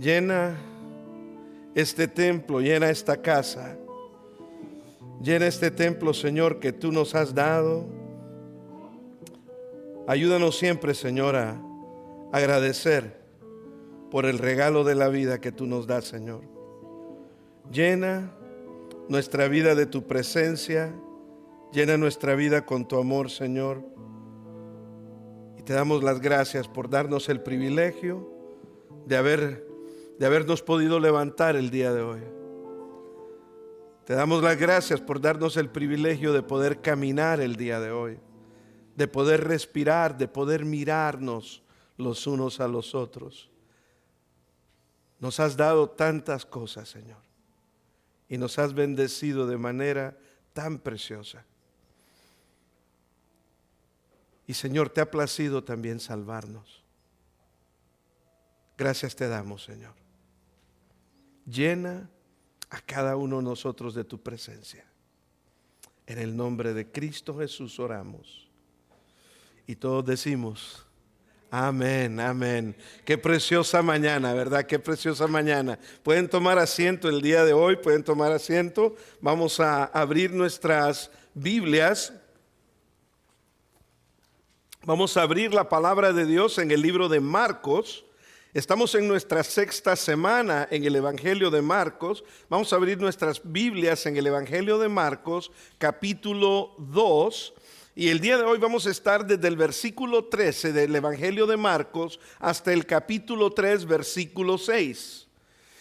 Llena este templo, llena esta casa. Llena este templo, Señor, que tú nos has dado. Ayúdanos siempre, Señor, a agradecer por el regalo de la vida que tú nos das, Señor. Llena nuestra vida de tu presencia. Llena nuestra vida con tu amor, Señor. Y te damos las gracias por darnos el privilegio de habernos podido levantar el día de hoy. Te damos las gracias por darnos el privilegio de poder caminar el día de hoy, de poder respirar, de poder mirarnos los unos a los otros. Nos has dado tantas cosas, Señor, y nos has bendecido de manera tan preciosa. Y, Señor, te ha placido también salvarnos. Gracias te damos, Señor. Llena a cada uno de nosotros de tu presencia. En el nombre de Cristo Jesús oramos. Y todos decimos, amén, amén. Qué preciosa mañana, ¿verdad? Qué preciosa mañana. Pueden tomar asiento el día de hoy, pueden tomar asiento. Vamos a abrir nuestras Biblias. Vamos a abrir la palabra de Dios en el libro de Marcos. Estamos en nuestra sexta semana en el Evangelio de Marcos. Vamos a abrir nuestras Biblias en el Evangelio de Marcos, capítulo 2. Y el día de hoy vamos a estar desde el versículo 13 del Evangelio de Marcos hasta el capítulo 3, versículo 6.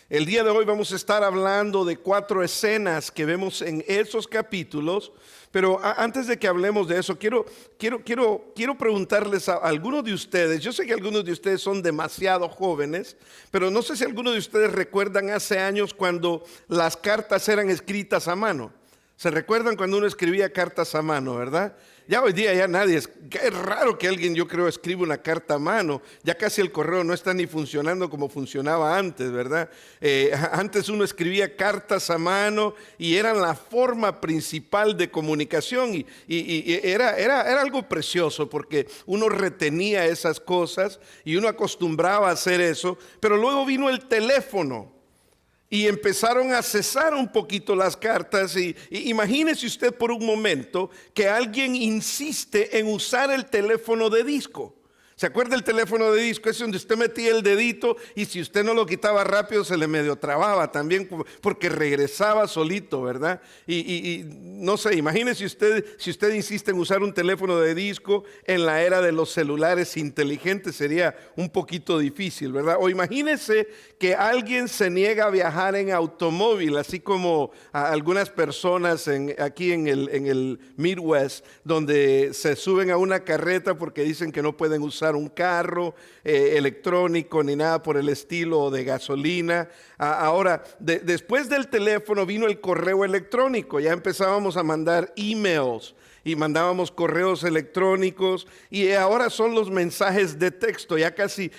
El día de hoy vamos a estar hablando de 4 escenas que vemos en esos capítulos. Pero antes de que hablemos de eso, quiero preguntarles a algunos de ustedes. Yo sé que algunos de ustedes son demasiado jóvenes, pero no sé si algunos de ustedes recuerdan hace años cuando las cartas eran escritas a mano. ¿Se recuerdan cuando uno escribía cartas a mano, verdad? Ya hoy día ya nadie, es raro que alguien, yo creo, escriba una carta a mano. Ya casi el correo no está ni funcionando como funcionaba antes, ¿verdad? Antes uno escribía cartas a mano y eran la forma principal de comunicación y era algo precioso porque uno retenía esas cosas y uno acostumbraba a hacer eso. Pero luego vino el teléfono. Y empezaron a cesar un poquito las cartas y imagínese usted por un momento que alguien insiste en usar el teléfono de disco. ¿Se acuerda el teléfono de disco? Es donde usted metía el dedito y si usted no lo quitaba rápido se le medio trababa también porque regresaba solito, ¿verdad? Y no sé, imagínese usted, si usted insiste en usar un teléfono de disco en la era de los celulares inteligentes sería un poquito difícil, ¿verdad? O imagínese que alguien se niega a viajar en automóvil, así como a algunas personas aquí en el Midwest, donde se suben a una carreta porque dicen que no pueden usar un carro electrónico ni nada por el estilo o de gasolina. Ahora, después del teléfono vino el correo electrónico. Ya empezábamos a mandar emails y mandábamos correos electrónicos y ahora son los mensajes de texto. Ya casi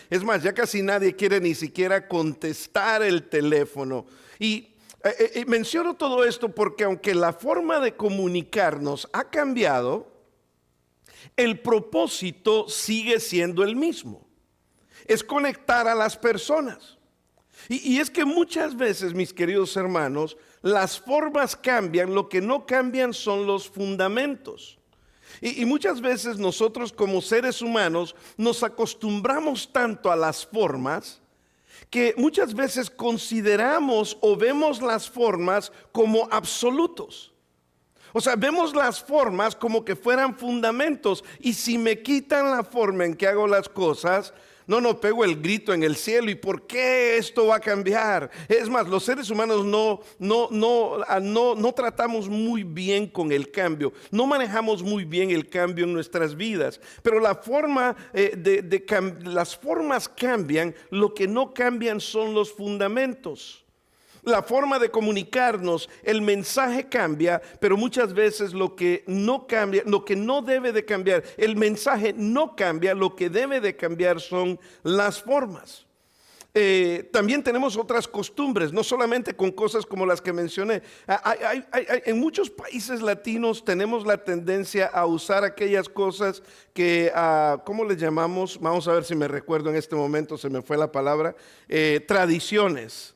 nadie quiere ni siquiera contestar el teléfono. Y menciono todo esto porque aunque la forma de comunicarnos ha cambiado, el propósito sigue siendo el mismo. Es conectar a las personas. Y es que muchas veces, mis queridos hermanos, las formas cambian, lo que no cambian son los fundamentos. Y muchas veces nosotros como seres humanos nos acostumbramos tanto a las formas que muchas veces consideramos o vemos las formas como absolutos. O sea, vemos las formas como que fueran fundamentos y si me quitan la forma en que hago las cosas, no pego el grito en el cielo. ¿Y por qué esto va a cambiar? Es más, los seres humanos no tratamos muy bien con el cambio, no manejamos muy bien el cambio en nuestras vidas. Pero la forma las formas cambian, lo que no cambian son los fundamentos. La forma de comunicarnos, el mensaje cambia, pero muchas veces lo que no cambia, lo que no debe de cambiar, el mensaje no cambia, lo que debe de cambiar son las formas. También tenemos otras costumbres, no solamente con cosas como las que mencioné. En muchos países latinos tenemos la tendencia a usar aquellas cosas que, ¿cómo le llamamos? Vamos a ver si me recuerdo en este momento, se me fue la palabra. Tradiciones.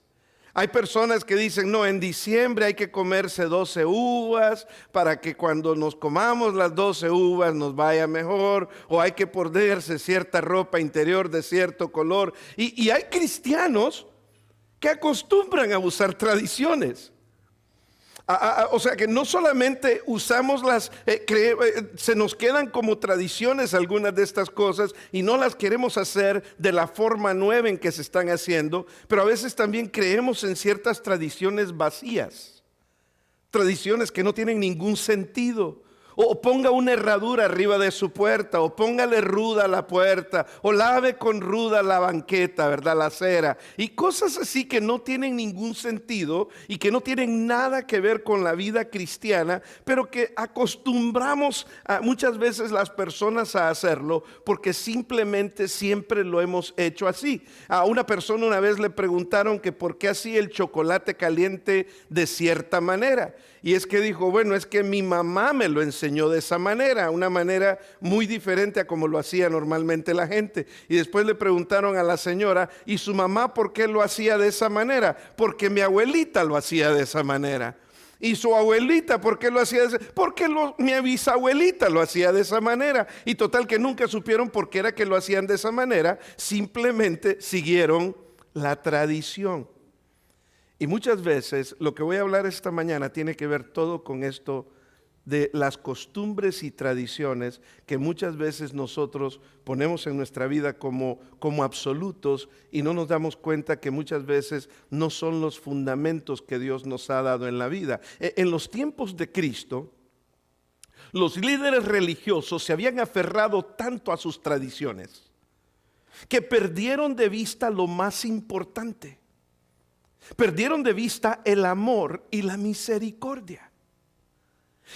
Hay personas que dicen, no, en diciembre hay que comerse 12 uvas para que cuando nos comamos las 12 uvas nos vaya mejor, o hay que ponerse cierta ropa interior de cierto color. Y hay cristianos que acostumbran a usar tradiciones. O sea que no solamente usamos se nos quedan como tradiciones algunas de estas cosas y no las queremos hacer de la forma nueva en que se están haciendo, pero a veces también creemos en ciertas tradiciones vacías, tradiciones que no tienen ningún sentido. O ponga una herradura arriba de su puerta, o póngale ruda la puerta, o lave con ruda la banqueta, ¿verdad? La acera. Y cosas así que no tienen ningún sentido y que no tienen nada que ver con la vida cristiana, pero que acostumbramos muchas veces las personas a hacerlo porque simplemente siempre lo hemos hecho así. A una persona una vez le preguntaron que por qué hacía el chocolate caliente de cierta manera. Y es que dijo, bueno, es que mi mamá me lo enseñó de esa manera, una manera muy diferente a como lo hacía normalmente la gente. Y después le preguntaron a la señora, ¿y su mamá por qué lo hacía de esa manera? Porque mi abuelita lo hacía de esa manera. ¿Y su abuelita por qué lo hacía de esa manera? Porque mi bisabuelita lo hacía de esa manera. Y total que nunca supieron por qué era que lo hacían de esa manera, simplemente siguieron la tradición. Y muchas veces lo que voy a hablar esta mañana tiene que ver todo con esto de las costumbres y tradiciones que muchas veces nosotros ponemos en nuestra vida como absolutos y no nos damos cuenta que muchas veces no son los fundamentos que Dios nos ha dado en la vida. En los tiempos de Cristo, los líderes religiosos se habían aferrado tanto a sus tradiciones que perdieron de vista lo más importante. Perdieron de vista el amor y la misericordia.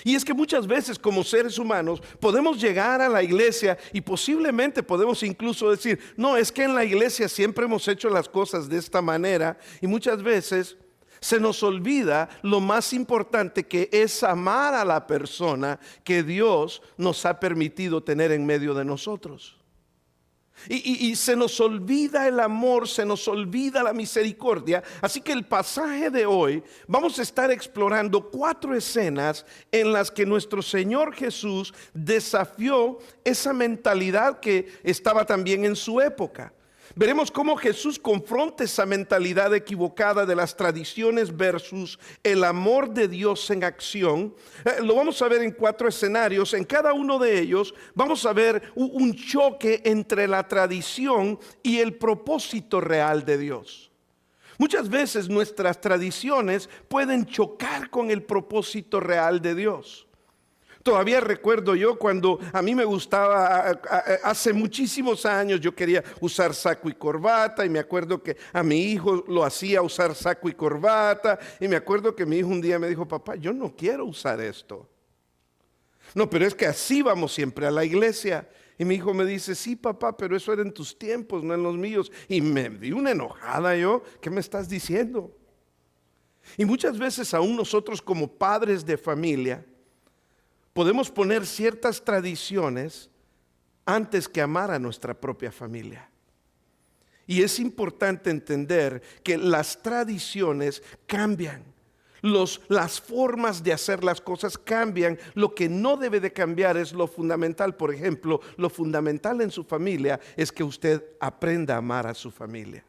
Y es que muchas veces como seres humanos podemos llegar a la iglesia y posiblemente podemos incluso decir, no, es que en la iglesia siempre hemos hecho las cosas de esta manera, y muchas veces se nos olvida lo más importante, que es amar a la persona que Dios nos ha permitido tener en medio de nosotros. Y se nos olvida el amor, se nos olvida la misericordia. Así que el pasaje de hoy vamos a estar explorando 4 escenas en las que nuestro Señor Jesús desafió esa mentalidad que estaba también en su época. Veremos cómo Jesús confronta esa mentalidad equivocada de las tradiciones versus el amor de Dios en acción. Lo vamos a ver en 4 escenarios. En cada uno de ellos vamos a ver un choque entre la tradición y el propósito real de Dios. Muchas veces nuestras tradiciones pueden chocar con el propósito real de Dios. Todavía recuerdo yo cuando a mí me gustaba, hace muchísimos años yo quería usar saco y corbata, y me acuerdo que a mi hijo lo hacía usar saco y corbata, y me acuerdo que mi hijo un día me dijo, papá, yo no quiero usar esto. No, pero es que así vamos siempre a la iglesia. Y mi hijo me dice, sí, papá, pero eso era en tus tiempos, no en los míos. Y me di una enojada yo, ¿qué me estás diciendo? Y muchas veces aún nosotros como padres de familia podemos poner ciertas tradiciones antes que amar a nuestra propia familia. Y es importante entender que las tradiciones cambian, las formas de hacer las cosas cambian. Lo que no debe de cambiar es lo fundamental. Por ejemplo, lo fundamental en su familia es que usted aprenda a amar a su familia.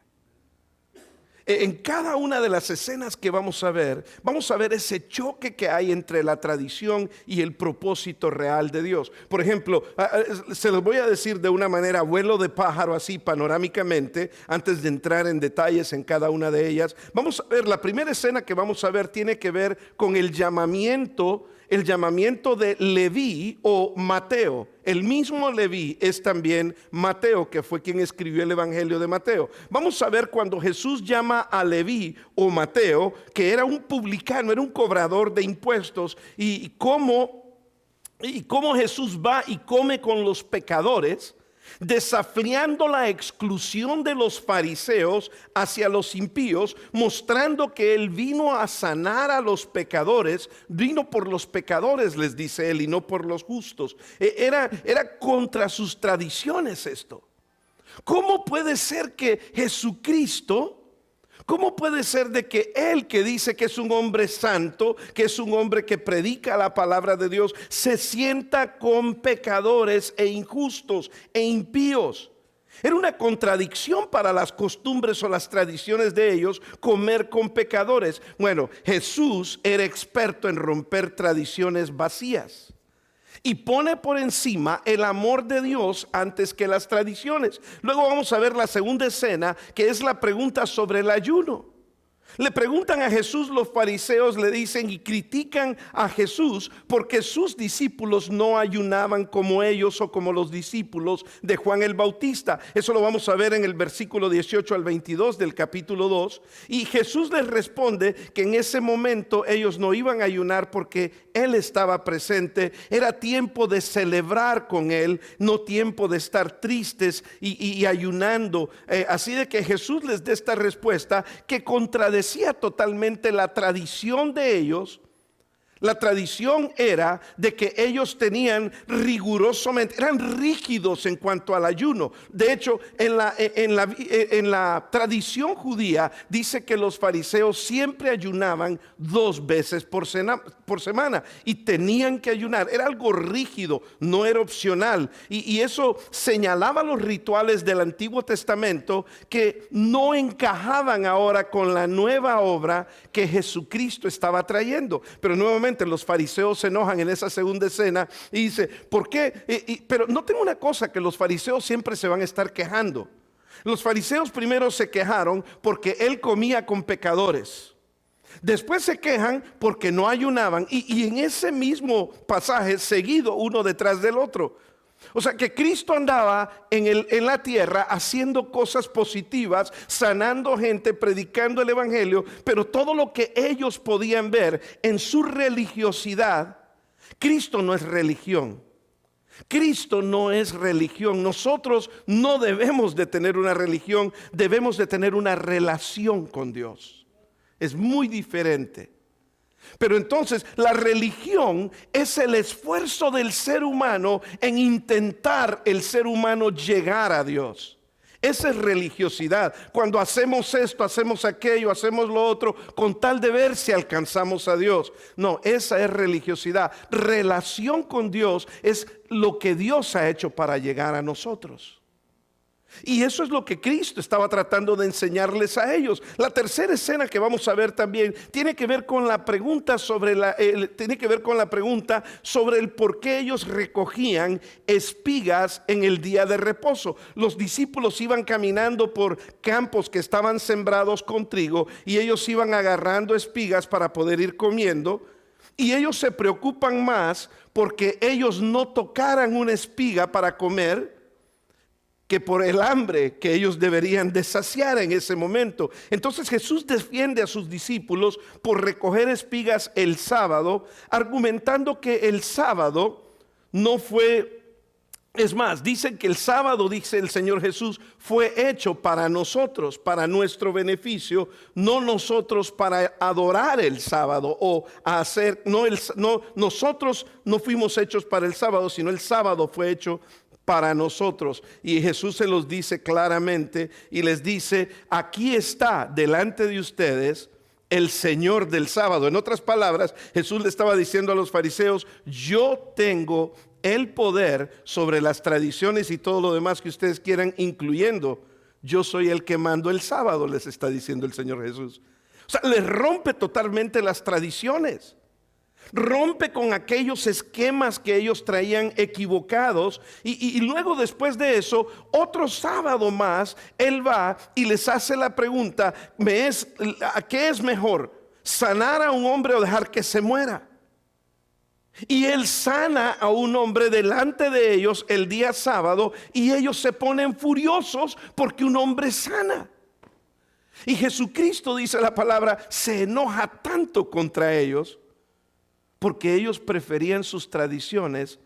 En cada una de las escenas que vamos a ver ese choque que hay entre la tradición y el propósito real de Dios. Por ejemplo, se los voy a decir de una manera, vuelo de pájaro, así panorámicamente, antes de entrar en detalles en cada una de ellas. Vamos a ver, la primera escena que vamos a ver tiene que ver con el llamamiento de Leví o Mateo. El mismo Leví es también Mateo, que fue quien escribió el Evangelio de Mateo. Vamos a ver cuando Jesús llama a Leví o Mateo, que era un publicano, era un cobrador de impuestos, y cómo Jesús va y come con los pecadores. desafiando la exclusión de los fariseos hacia los impíos, mostrando que Él vino a sanar a los pecadores, vino por los pecadores, les dice Él, y no por los justos. Era contra sus tradiciones esto. ¿Cómo puede ser que Jesucristo... ¿Cómo puede ser de que Él, que dice que es un hombre santo, que es un hombre que predica la palabra de Dios, se sienta con pecadores e injustos e impíos? Era una contradicción para las costumbres o las tradiciones de ellos comer con pecadores. Bueno, Jesús era experto en romper tradiciones vacías y pone por encima el amor de Dios antes que las tradiciones. Luego vamos a ver la segunda escena, que es la pregunta sobre el ayuno. Le preguntan a Jesús los fariseos, le dicen y critican a Jesús porque sus discípulos no ayunaban como ellos o como los discípulos de Juan el Bautista. Eso lo vamos a ver en el versículo 18 al 22 del capítulo 2. Y Jesús les responde que en ese momento ellos no iban a ayunar porque Él estaba presente. Era tiempo de celebrar con Él, no tiempo de estar tristes y ayunando. Así de que Jesús les da esta respuesta que contradecía totalmente la tradición de ellos. La tradición era de que ellos tenían rigurosamente, eran rígidos en cuanto al ayuno. De hecho, en la tradición judía dice que los fariseos siempre ayunaban 2 veces por semana y tenían que ayunar. Era algo rígido, no era opcional. Y eso señalaba los rituales del Antiguo Testamento que no encajaban ahora con la nueva obra que Jesucristo estaba trayendo. Pero nuevamente los fariseos se enojan en esa segunda escena y dice, ¿por qué? Pero noten una cosa, que los fariseos siempre se van a estar quejando. Los fariseos primero se quejaron porque Él comía con pecadores. Después se quejan porque no ayunaban y en ese mismo pasaje seguido uno detrás del otro. O sea que Cristo andaba en la tierra haciendo cosas positivas, sanando gente, predicando el evangelio, pero todo lo que ellos podían ver en su religiosidad, Cristo no es religión. Cristo no es religión. Nosotros no debemos de tener una religión, debemos de tener una relación con Dios. Es muy diferente. Pero entonces la religión es el esfuerzo del ser humano en intentar el ser humano llegar a Dios. Esa es religiosidad. Cuando hacemos esto, hacemos aquello, hacemos lo otro, con tal de ver si alcanzamos a Dios. No, esa es religiosidad. Relación con Dios es lo que Dios ha hecho para llegar a nosotros. Y eso es lo que Cristo estaba tratando de enseñarles a ellos. La tercera escena que vamos a ver también tiene que ver con la pregunta sobre el por qué ellos recogían espigas en el día de reposo. Los discípulos iban caminando por campos que estaban sembrados con trigo y ellos iban agarrando espigas para poder ir comiendo. Y ellos se preocupan más porque ellos no tocaran una espiga para comer que por el hambre que ellos deberían de saciar en ese momento. Entonces Jesús defiende a sus discípulos por recoger espigas el sábado, argumentando que el sábado no fue, es más, dicen que el sábado, dice el Señor Jesús, fue hecho para nosotros, para nuestro beneficio, no nosotros para adorar el sábado o hacer, nosotros no fuimos hechos para el sábado, sino el sábado fue hecho para nosotros. Y Jesús se los dice claramente y les dice, aquí está delante de ustedes el Señor del sábado. En otras palabras, Jesús le estaba diciendo a los fariseos, yo tengo el poder sobre las tradiciones y todo lo demás que ustedes quieran, incluyendo, yo soy el que mando el sábado, les está diciendo el Señor Jesús. O sea, les rompe totalmente las tradiciones. Rompe con aquellos esquemas que ellos traían equivocados y luego después de eso, otro sábado más, Él va y les hace la pregunta, ¿qué es mejor? ¿Sanar a un hombre o dejar que se muera? Y Él sana a un hombre delante de ellos el día sábado y ellos se ponen furiosos porque un hombre sana. Y Jesucristo, dice la palabra, se enoja tanto contra ellos porque ellos preferían sus tradiciones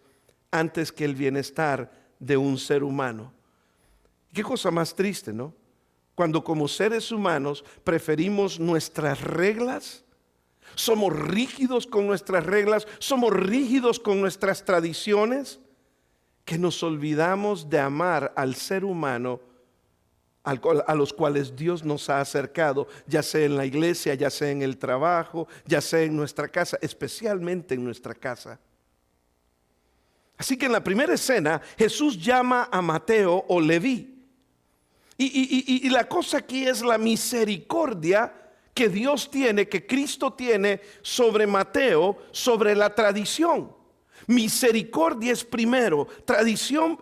antes que el bienestar de un ser humano. Qué cosa más triste, ¿no? Cuando como seres humanos preferimos nuestras reglas, somos rígidos con nuestras reglas, somos rígidos con nuestras tradiciones, que nos olvidamos de amar al ser humano a los cuales Dios nos ha acercado, ya sea en la iglesia, ya sea en el trabajo, ya sea en nuestra casa, especialmente en nuestra casa. Así que en la primera escena Jesús llama a Mateo o Leví. Y la cosa aquí es la misericordia que Dios tiene, que Cristo tiene sobre Mateo, sobre la tradición. Misericordia es primero, tradición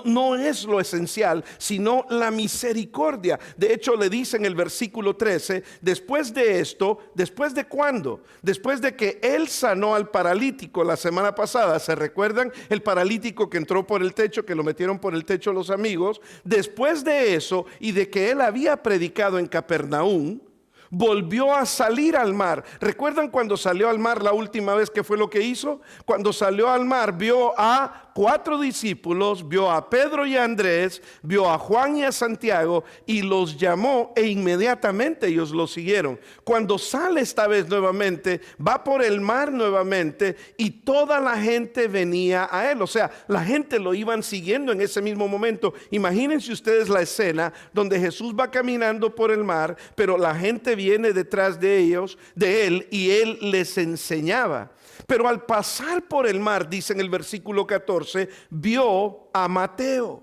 no es lo esencial, sino la misericordia. De hecho, le dice en el versículo 13, después de esto, ¿después de cuándo? Después de que él sanó al paralítico la semana pasada, ¿se recuerdan? El paralítico que entró por el techo, que lo metieron por el techo los amigos. Después de eso y de que él había predicado en Capernaum, volvió a salir al mar. ¿Recuerdan cuando salió al mar la última vez? ¿Qué fue lo que hizo? Cuando salió al mar vio a 4 discípulos, vio a Pedro y a Andrés, vio a Juan y a Santiago y los llamó e inmediatamente ellos lo siguieron. Cuando sale esta vez nuevamente, va por el mar nuevamente y toda la gente venía a él. O sea, la gente lo iban siguiendo en ese mismo momento. Imagínense ustedes la escena donde Jesús va caminando por el mar, pero la gente viene detrás de ellos, de él, y él les enseñaba. Pero al pasar por el mar, dice en el versículo 14, vio a Mateo,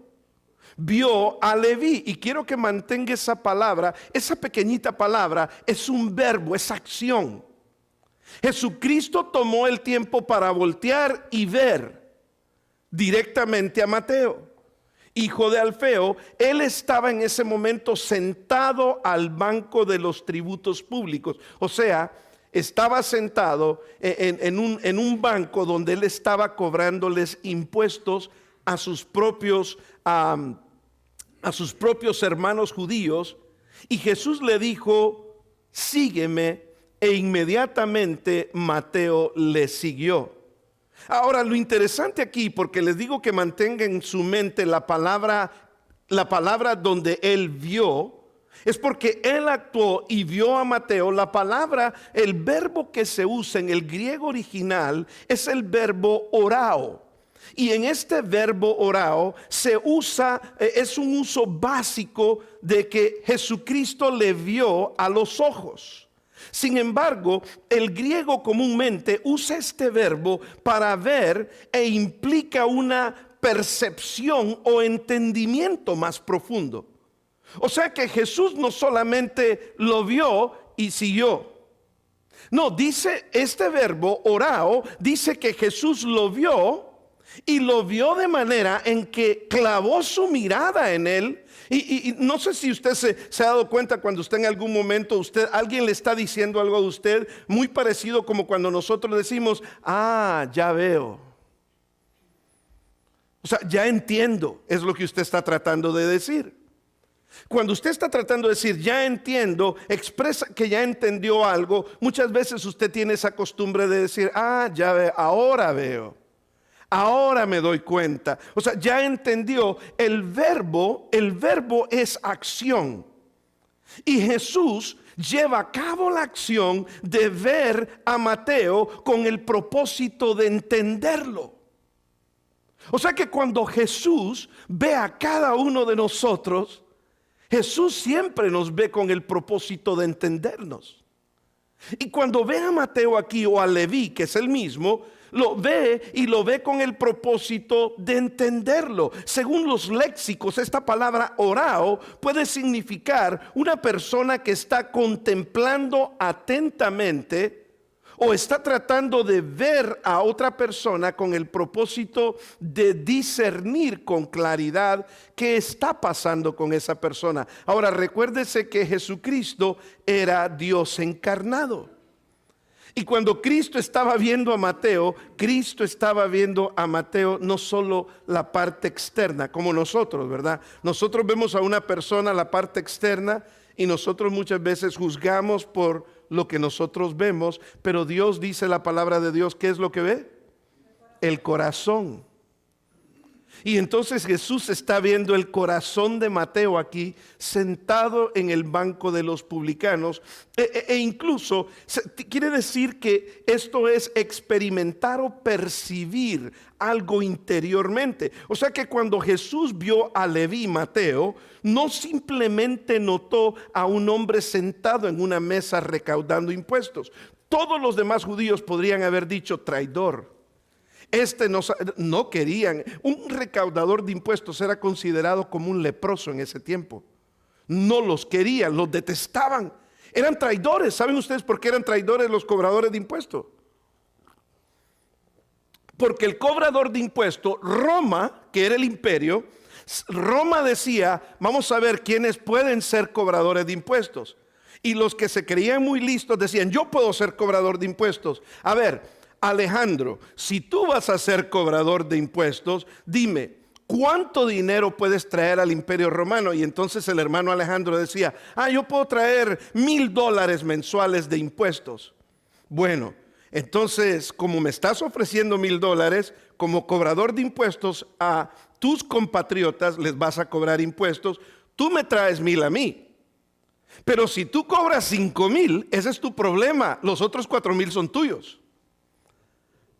vio a Leví. Y quiero que mantenga esa palabra, esa pequeñita palabra es un verbo, es acción. Jesucristo tomó el tiempo para voltear y ver directamente a Mateo, hijo de Alfeo. Él estaba en ese momento sentado al banco de los tributos públicos. O sea, estaba sentado en un banco donde él estaba cobrándoles impuestos a sus propios hermanos judíos. Y Jesús le dijo, sígueme, e inmediatamente Mateo le siguió. Ahora, lo interesante aquí, porque les digo que mantenga en su mente la palabra donde él vio, es porque él actuó y vio a Mateo. La palabra, el verbo que se usa en el griego original es el verbo orao. Y en este verbo orao se usa, es un uso básico de que Jesucristo le vio a los ojos. Sin embargo, el griego comúnmente usa este verbo para ver e implica una percepción o entendimiento más profundo. O sea que Jesús no solamente lo vio y siguió. No, dice este verbo orao, dice que Jesús lo vio y lo vio de manera en que clavó su mirada en él. Y no sé si usted se ha dado cuenta cuando usted en algún momento, alguien le está diciendo algo a usted muy parecido como cuando nosotros decimos, ya veo. O sea, ya entiendo, es lo que usted está tratando de decir. Cuando usted está tratando de decir, ya entiendo, expresa que ya entendió algo. Muchas veces usted tiene esa costumbre de decir, ya veo, ahora veo. Ahora me doy cuenta. O sea, ya entendió. El verbo es acción. Y Jesús lleva a cabo la acción de ver a Mateo con el propósito de entenderlo. O sea que cuando Jesús ve a cada uno de nosotros, Jesús siempre nos ve con el propósito de entendernos. Y cuando ve a Mateo aquí o a Leví, que es el mismo, lo ve con el propósito de entenderlo. Según los léxicos, esta palabra orao puede significar una persona que está contemplando atentamente o está tratando de ver a otra persona con el propósito de discernir con claridad qué está pasando con esa persona. Ahora, recuérdese que Jesucristo era Dios encarnado. Y cuando Cristo estaba viendo a Mateo, Cristo estaba viendo a Mateo no solo la parte externa, como nosotros, ¿verdad? Nosotros vemos a una persona la parte externa y nosotros muchas veces juzgamos por lo que nosotros vemos, pero Dios dice, la palabra de Dios, ¿qué es lo que ve? El corazón. Y entonces Jesús está viendo el corazón de Mateo aquí, sentado en el banco de los publicanos. E incluso quiere decir que esto es experimentar o percibir algo interiormente. O sea que cuando Jesús vio a Leví, Mateo, no simplemente notó a un hombre sentado en una mesa recaudando impuestos. Todos los demás judíos podrían haber dicho traidor. No querían. Un recaudador de impuestos era considerado como un leproso en ese tiempo. No los querían, los detestaban. Eran traidores. ¿Saben ustedes por qué eran traidores los cobradores de impuestos? Porque el cobrador de impuestos, Roma, que era el imperio, Roma decía, vamos a ver quiénes pueden ser cobradores de impuestos. Y los que se creían muy listos decían, yo puedo ser cobrador de impuestos. A ver, Alejandro, si tú vas a ser cobrador de impuestos, dime, ¿cuánto dinero puedes traer al imperio romano? Y entonces el hermano Alejandro decía, yo puedo traer $1,000 mensuales de impuestos. Bueno, entonces, como me estás ofreciendo $1,000, como cobrador de impuestos a tus compatriotas les vas a cobrar impuestos, tú me traes 1,000 a mí. Pero si tú cobras 5,000, ese es tu problema, los otros 4,000 son tuyos.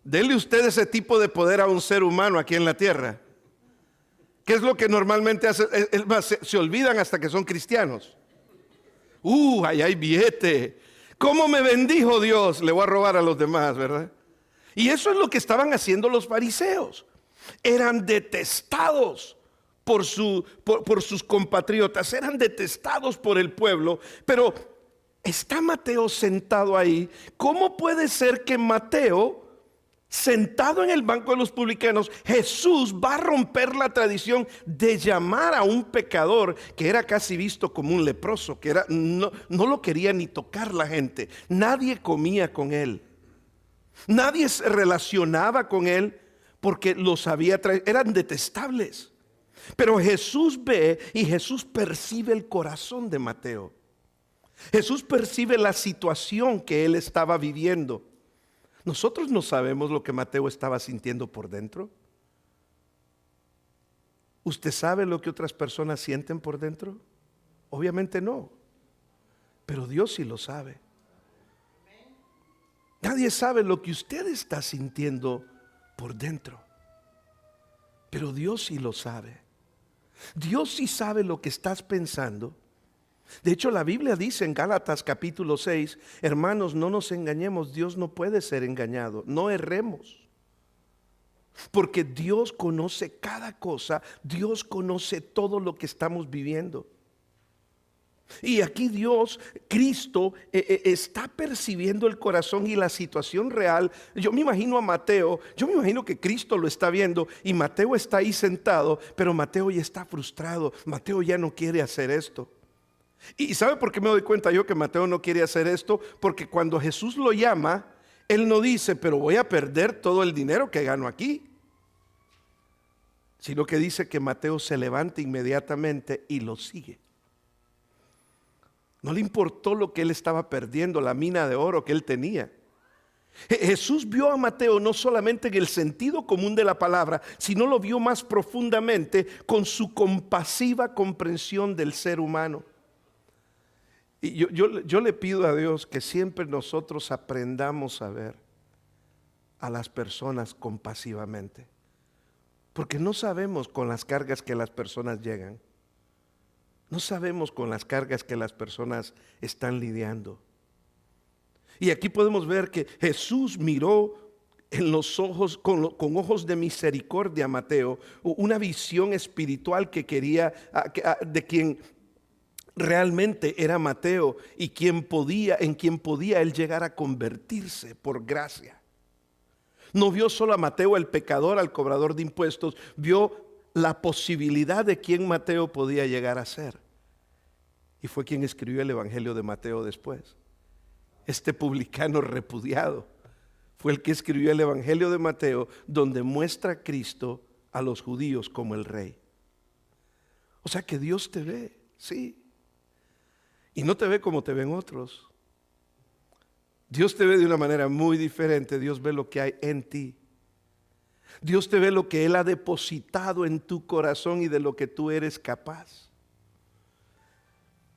Denle usted ese tipo de poder a un ser humano aquí en la tierra. ¿Qué es lo que normalmente hace? Se olvidan hasta que son cristianos. Ahí hay billete. ¿Cómo me bendijo Dios? Le voy a robar a los demás, ¿verdad? Y eso es lo que estaban haciendo los fariseos. Eran detestados por sus compatriotas, eran detestados por el pueblo, pero está Mateo sentado ahí. ¿Cómo puede ser que Mateo, sentado en el banco de los publicanos, Jesús va a romper la tradición de llamar a un pecador que era casi visto como un leproso, que no lo quería ni tocar la gente? Nadie comía con él, nadie se relacionaba con él porque los había traído, eran detestables. Pero Jesús ve y Jesús percibe el corazón de Mateo. Jesús percibe la situación que él estaba viviendo. Nosotros no sabemos lo que Mateo estaba sintiendo por dentro. ¿Usted sabe lo que otras personas sienten por dentro? Obviamente no, pero Dios sí lo sabe. Nadie sabe lo que usted está sintiendo por dentro, pero Dios sí lo sabe. Dios sí sabe lo que estás pensando. De hecho, la Biblia dice en Gálatas capítulo 6, hermanos, no nos engañemos, Dios no puede ser engañado, no erremos. Porque Dios conoce cada cosa, Dios conoce todo lo que estamos viviendo. Y aquí Dios, Cristo, está percibiendo el corazón y la situación real. Yo me imagino a Mateo, yo me imagino que Cristo lo está viendo y Mateo está ahí sentado, pero Mateo ya está frustrado, Mateo ya no quiere hacer esto. ¿Y sabe por qué me doy cuenta yo que Mateo no quiere hacer esto? Porque cuando Jesús lo llama, él no dice, pero voy a perder todo el dinero que gano aquí, sino que dice que Mateo se levanta inmediatamente y lo sigue. No le importó lo que él estaba perdiendo, la mina de oro que él tenía. Jesús vio a Mateo no solamente en el sentido común de la palabra, sino lo vio más profundamente con su compasiva comprensión del ser humano. Y yo le pido a Dios que siempre nosotros aprendamos a ver a las personas compasivamente, porque no sabemos con las cargas que las personas llegan. No sabemos con las cargas que las personas están lidiando. Y aquí podemos ver que Jesús miró en los ojos, con ojos de misericordia a Mateo, una visión espiritual que quería, de quien realmente era Mateo y en quien podía él llegar a convertirse por gracia. No vio solo a Mateo el pecador, al cobrador de impuestos, vio la posibilidad de quién Mateo podía llegar a ser. Y fue quien escribió el Evangelio de Mateo después. Este publicano repudiado fue el que escribió el Evangelio de Mateo, donde muestra a Cristo a los judíos como el rey. O sea que Dios te ve, sí. Y no te ve como te ven otros. Dios te ve de una manera muy diferente. Dios ve lo que hay en ti. Dios te ve lo que Él ha depositado en tu corazón y de lo que tú eres capaz.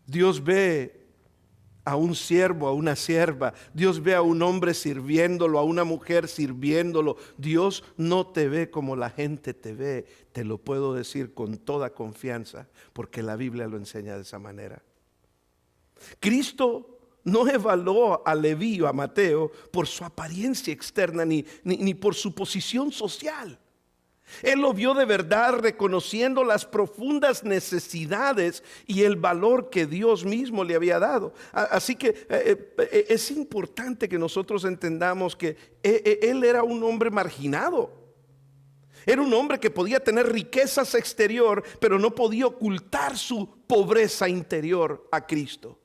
Dios ve a un siervo, a una sierva. Dios ve a un hombre sirviéndolo, a una mujer sirviéndolo. Dios no te ve como la gente te ve. Te lo puedo decir con toda confianza, porque la Biblia lo enseña de esa manera. Cristo no evaluó a Leví o a Mateo por su apariencia externa ni por su posición social. Él lo vio de verdad, reconociendo las profundas necesidades y el valor que Dios mismo le había dado. Así que es importante que nosotros entendamos que él era un hombre marginado. Era un hombre que podía tener riquezas exterior, pero no podía ocultar su pobreza interior a Cristo.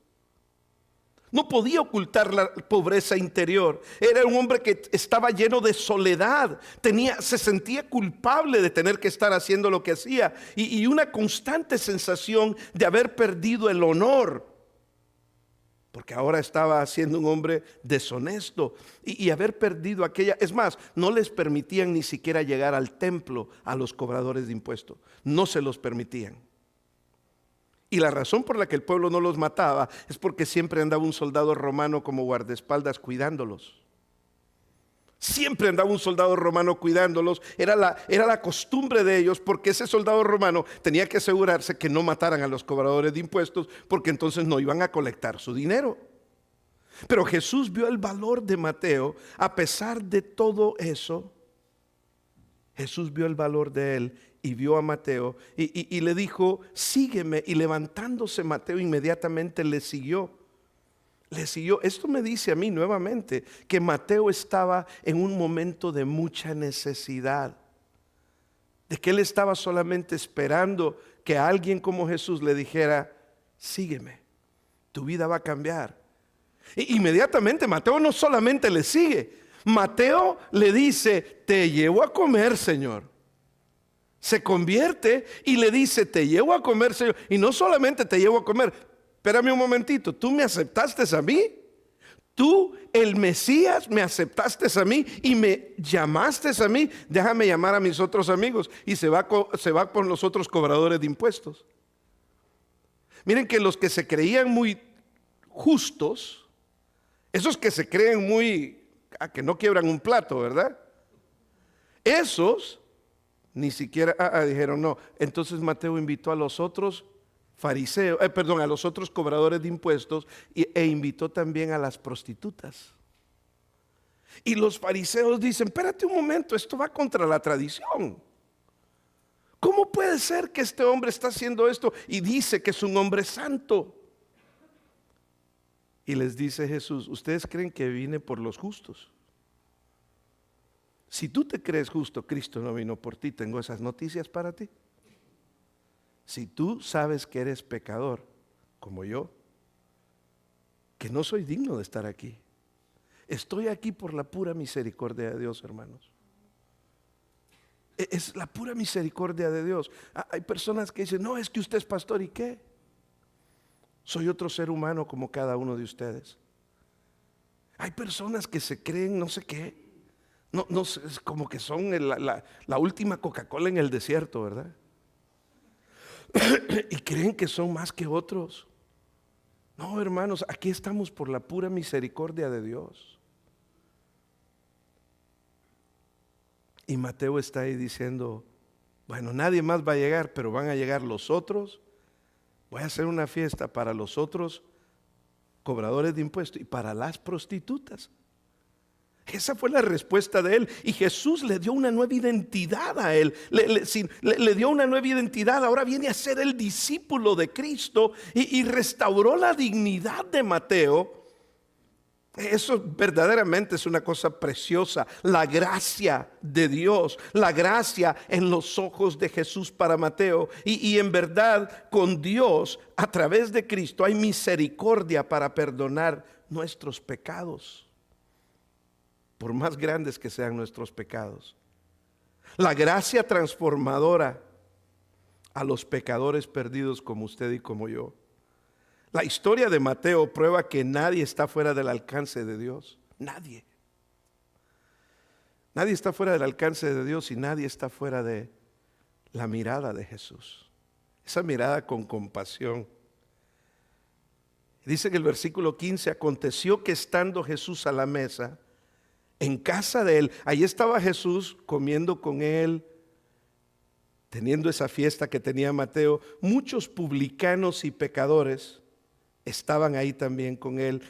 No podía ocultar la pobreza interior. Era un hombre que estaba lleno de soledad. Se sentía culpable de tener que estar haciendo lo que hacía. Y una constante sensación de haber perdido el honor. Porque ahora estaba siendo un hombre deshonesto. Y haber perdido aquella. Es más, no les permitían ni siquiera llegar al templo a los cobradores de impuestos. No se los permitían. Y la razón por la que el pueblo no los mataba es porque siempre andaba un soldado romano como guardaespaldas cuidándolos. Siempre andaba un soldado romano cuidándolos. Era la costumbre de ellos, porque ese soldado romano tenía que asegurarse que no mataran a los cobradores de impuestos, porque entonces no iban a colectar su dinero. Pero Jesús vio el valor de Mateo. A pesar de todo eso, Jesús vio el valor de él y vio a Mateo y le dijo: sígueme. Y levantándose Mateo inmediatamente le siguió. Esto me dice a mí nuevamente que Mateo estaba en un momento de mucha necesidad, de que él estaba solamente esperando que alguien como Jesús le dijera: sígueme, tu vida va a cambiar. Inmediatamente Mateo no solamente le sigue, Mateo le dice: te llevo a comer, Señor. Se convierte y le dice: te llevo a comer, Señor. Y no solamente te llevo a comer. Espérame un momentito, ¿tú me aceptaste a mí? Tú, el Mesías, me aceptaste a mí y me llamaste a mí. Déjame llamar a mis otros amigos. Y se va con los otros cobradores de impuestos. Miren que los que se creían muy justos, esos que se creen que no quiebran un plato, ¿verdad? Esos ni siquiera dijeron no. Entonces Mateo invitó a los otros fariseos, a los otros cobradores de impuestos e invitó también a las prostitutas. Y los fariseos dicen: espérate un momento, esto va contra la tradición. ¿Cómo puede ser que este hombre está haciendo esto y dice que es un hombre santo? Y les dice Jesús: ¿ustedes creen que vine por los justos? Si tú te crees justo, Cristo no vino por ti. Tengo esas noticias para ti. Si tú sabes que eres pecador, como yo, que no soy digno de estar aquí, estoy aquí por la pura misericordia de Dios, hermanos. Es la pura misericordia de Dios. Hay personas que dicen: no, es que usted es pastor. ¿Y qué? Soy otro ser humano como cada uno de ustedes. Hay personas que se creen no sé qué. No, es como que son la última Coca-Cola en el desierto, ¿verdad? Y creen que son más que otros. No, hermanos, aquí estamos por la pura misericordia de Dios. Y Mateo está ahí diciendo: bueno, nadie más va a llegar, pero van a llegar los otros. Voy a hacer una fiesta para los otros cobradores de impuestos y para las prostitutas. Esa fue la respuesta de él. Y Jesús le dio una nueva identidad a él. Le dio una nueva identidad. Ahora viene a ser el discípulo de Cristo y restauró la dignidad de Mateo. Eso verdaderamente es una cosa preciosa. La gracia de Dios, la gracia en los ojos de Jesús para Mateo. Y en verdad, con Dios, a través de Cristo, hay misericordia para perdonar nuestros pecados, por más grandes que sean nuestros pecados. La gracia transformadora a los pecadores perdidos como usted y como yo. La historia de Mateo prueba que nadie está fuera del alcance de Dios. Nadie. Nadie está fuera del alcance de Dios y nadie está fuera de la mirada de Jesús. Esa mirada con compasión. Dice en el versículo 15, aconteció que estando Jesús a la mesa, en casa de él, ahí estaba Jesús comiendo con él, teniendo esa fiesta que tenía Mateo, muchos publicanos y pecadores estaban ahí también con él,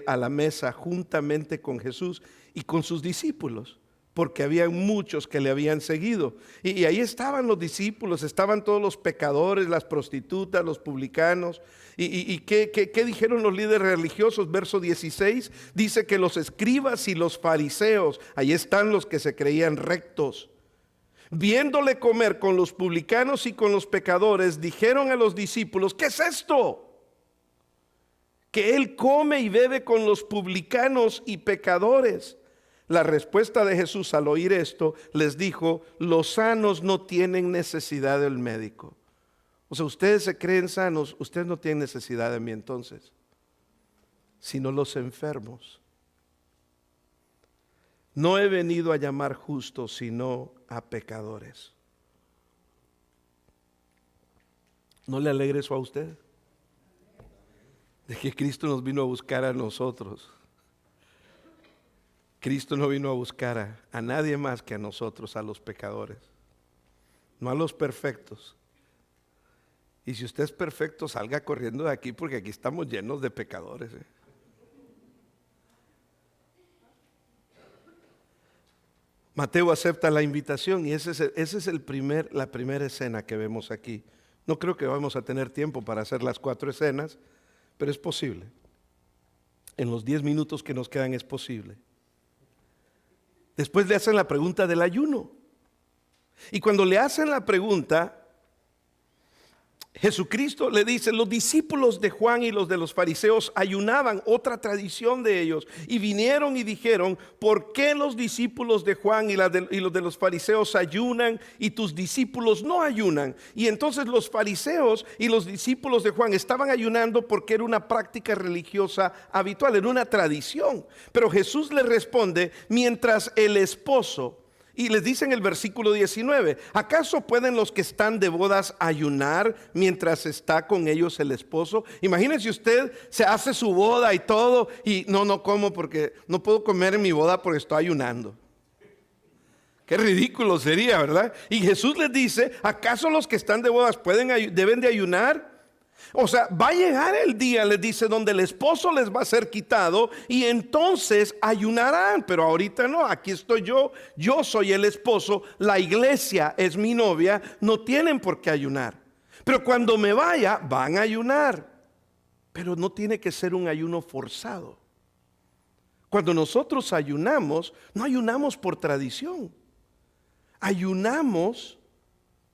a la mesa juntamente con Jesús y con sus discípulos, porque había muchos que le habían seguido. Y ahí estaban los discípulos, estaban todos los pecadores, las prostitutas, los publicanos. ¿Y qué dijeron los líderes religiosos? Verso 16, dice que los escribas y los fariseos, ahí están los que se creían rectos, viéndole comer con los publicanos y con los pecadores, dijeron a los discípulos, ¿qué es esto? Que él come y bebe con los publicanos y pecadores. La respuesta de Jesús al oír esto les dijo, los sanos no tienen necesidad del médico. O sea, ustedes se creen sanos, ustedes no tienen necesidad de mí entonces, sino los enfermos. No he venido a llamar justos, sino a pecadores. ¿No le alegra eso a usted? De que Cristo nos vino a buscar a nosotros. Cristo no vino a buscar a nadie más que a nosotros, a los pecadores, no a los perfectos. Y si usted es perfecto, salga corriendo de aquí, porque aquí estamos llenos de pecadores. Mateo acepta la invitación y esa es la primera escena que vemos aquí. No creo que vamos a tener tiempo para hacer las 4 escenas, pero es posible. En los 10 minutos que nos quedan es posible. Después le hacen la pregunta del ayuno. Y cuando le hacen la pregunta, Jesucristo le dice, los discípulos de Juan y los de los fariseos ayunaban, otra tradición de ellos, y vinieron y dijeron, ¿por qué los discípulos de Juan y los de los fariseos ayunan y tus discípulos no ayunan? Y entonces los fariseos y los discípulos de Juan estaban ayunando porque era una práctica religiosa habitual, era una tradición. Pero Jesús les responde, mientras el esposo... Y les dice en el versículo 19, ¿acaso pueden los que están de bodas ayunar mientras está con ellos el esposo? Imagínense usted, se hace su boda y todo, y no como porque no puedo comer en mi boda porque estoy ayunando. Qué ridículo sería, ¿verdad? Y Jesús les dice, ¿acaso los que están de bodas deben de ayunar? O sea, va a llegar el día, les dice, donde el esposo les va a ser quitado y entonces ayunarán, pero ahorita no, aquí estoy yo soy el esposo, la iglesia es mi novia, no tienen por qué ayunar. Pero cuando me vaya, van a ayunar, pero no tiene que ser un ayuno forzado. Cuando nosotros ayunamos, no ayunamos por tradición, ayunamos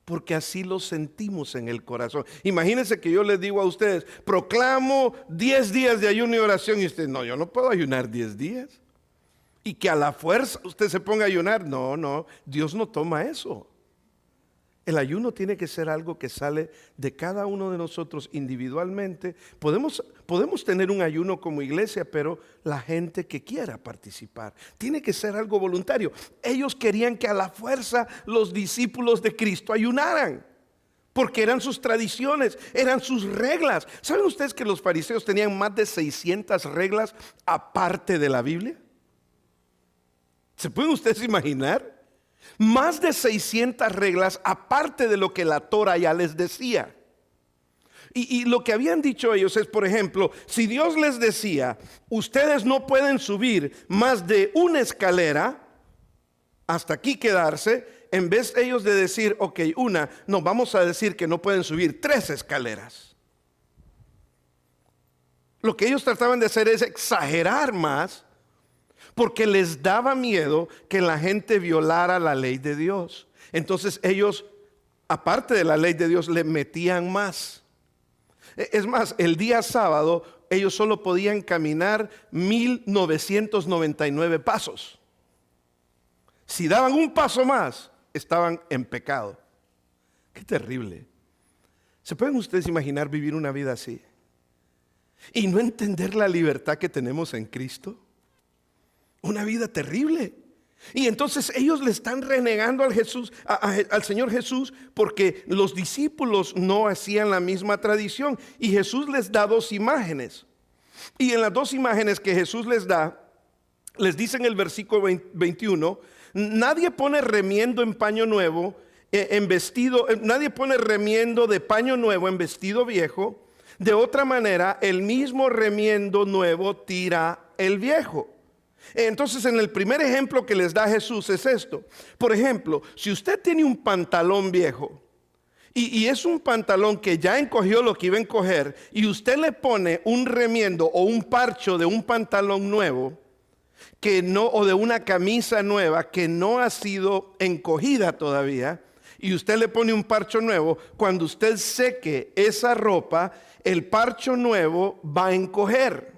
porque así lo sentimos en el corazón. Imagínense que yo les digo a ustedes, proclamo 10 días de ayuno y oración, y ustedes, no, yo no puedo ayunar 10 días. Y que a la fuerza usted se ponga a ayunar. No, Dios no toma eso. El ayuno tiene que ser algo que sale de cada uno de nosotros individualmente. Podemos tener un ayuno como iglesia, pero la gente que quiera participar, tiene que ser algo voluntario. Ellos querían que a la fuerza los discípulos de Cristo ayunaran, porque eran sus tradiciones, eran sus reglas. ¿Saben ustedes que los fariseos tenían más de 600 reglas aparte de la Biblia? ¿Se pueden ustedes imaginar? Más de 600 reglas aparte de lo que la Torah ya les decía. Y lo que habían dicho ellos es, por ejemplo, si Dios les decía, ustedes no pueden subir más de una escalera, hasta aquí quedarse, en vez ellos de decir, ok, no, vamos a decir que no pueden subir 3 escaleras. Lo que ellos trataban de hacer es exagerar más, porque les daba miedo que la gente violara la ley de Dios. Entonces ellos, aparte de la ley de Dios, le metían más. Es más, el día sábado ellos solo podían caminar 1999 pasos. Si daban un paso más, estaban en pecado. Qué terrible. ¿Se pueden ustedes imaginar vivir una vida así? Y no entender la libertad que tenemos en Cristo. Una vida terrible. Y entonces ellos le están renegando al Señor Jesús, porque los discípulos no hacían la misma tradición. Y Jesús les da dos imágenes. Y en las dos imágenes que Jesús les da, les dice en el versículo 21, nadie pone remiendo en paño nuevo, en vestido, nadie pone remiendo de paño nuevo en vestido viejo. De otra manera, el mismo remiendo nuevo tira el viejo. Entonces, en el primer ejemplo que les da Jesús es esto. Por ejemplo, si usted tiene un pantalón viejo y es un pantalón que ya encogió lo que iba a encoger, y usted le pone un remiendo o un parcho de un pantalón nuevo que no, o de una camisa nueva que no ha sido encogida todavía, y usted le pone un parcho nuevo, cuando usted seque esa ropa, el parcho nuevo va a encoger.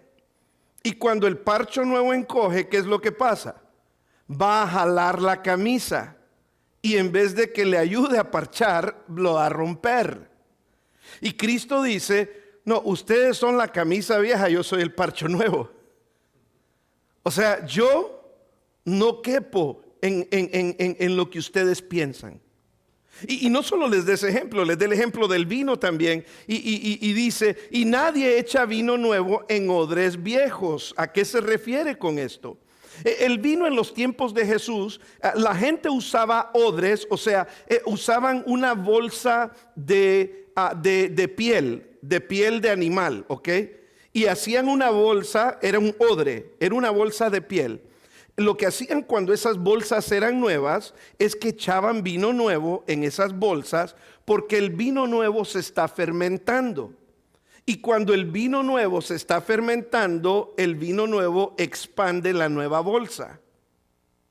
Y cuando el parcho nuevo encoge, ¿qué es lo que pasa? Va a jalar la camisa, y en vez de que le ayude a parchar, lo va a romper. Y Cristo dice, no, ustedes son la camisa vieja, yo soy el parcho nuevo. O sea, yo no quepo en lo que ustedes piensan. Y no solo les dé ese ejemplo, les dé el ejemplo del vino también. Y dice, y nadie echa vino nuevo en odres viejos. ¿A qué se refiere con esto? El vino en los tiempos de Jesús, la gente usaba odres, o sea, usaban una bolsa de piel de animal, ¿ok? Y hacían una bolsa, era un odre, era una bolsa de piel. Lo que hacían cuando esas bolsas eran nuevas es que echaban vino nuevo en esas bolsas, porque el vino nuevo se está fermentando. Y cuando el vino nuevo se está fermentando, el vino nuevo expande la nueva bolsa.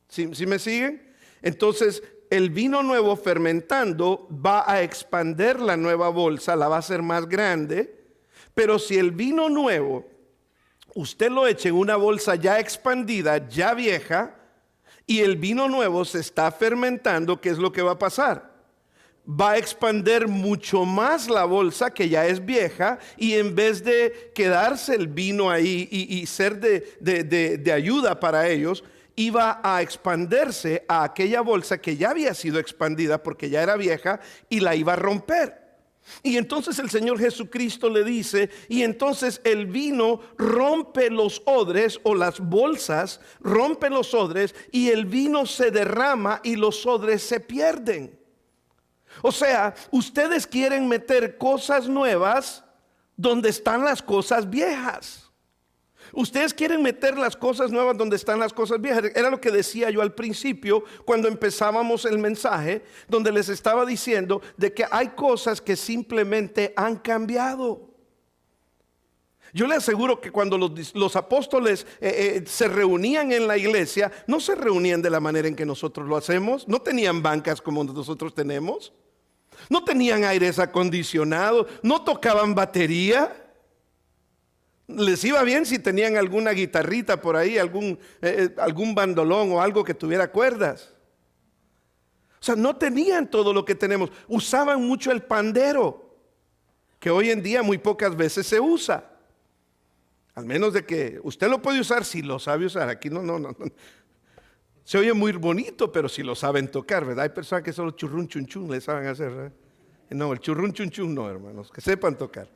¿Sí me siguen? Entonces, el vino nuevo fermentando va a expander la nueva bolsa, la va a hacer más grande. Pero si el vino nuevo usted lo echa en una bolsa ya expandida, ya vieja, y el vino nuevo se está fermentando, ¿qué es lo que va a pasar? Va a expander mucho más la bolsa, que ya es vieja, y en vez de quedarse el vino ahí y ser de ayuda para ellos, iba a expandirse a aquella bolsa que ya había sido expandida porque ya era vieja, y la iba a romper. Y entonces el Señor Jesucristo le dice, y entonces el vino rompe los odres, o las bolsas rompen los odres, y el vino se derrama y los odres se pierden. O sea, ustedes quieren meter cosas nuevas donde están las cosas viejas. Ustedes quieren meter las cosas nuevas donde están las cosas viejas. Era lo que decía yo al principio cuando empezábamos el mensaje, donde les estaba diciendo de que hay cosas que simplemente han cambiado. Yo le aseguro que cuando los apóstoles se reunían en la iglesia, no se reunían de la manera en que nosotros lo hacemos. No tenían bancas como nosotros tenemos. No tenían aires acondicionados. No tocaban batería. Les iba bien si tenían alguna guitarrita por ahí, algún bandolón o algo que tuviera cuerdas. O sea, no tenían todo lo que tenemos. Usaban mucho el pandero, que hoy en día muy pocas veces se usa. Al menos de que usted lo puede usar si lo sabe usar. Aquí no. Se oye muy bonito, pero si lo saben tocar, ¿verdad? Hay personas que solo churrun chun chun le saben hacer, ¿verdad? No, el churrun chun chun no, hermanos, que sepan tocar.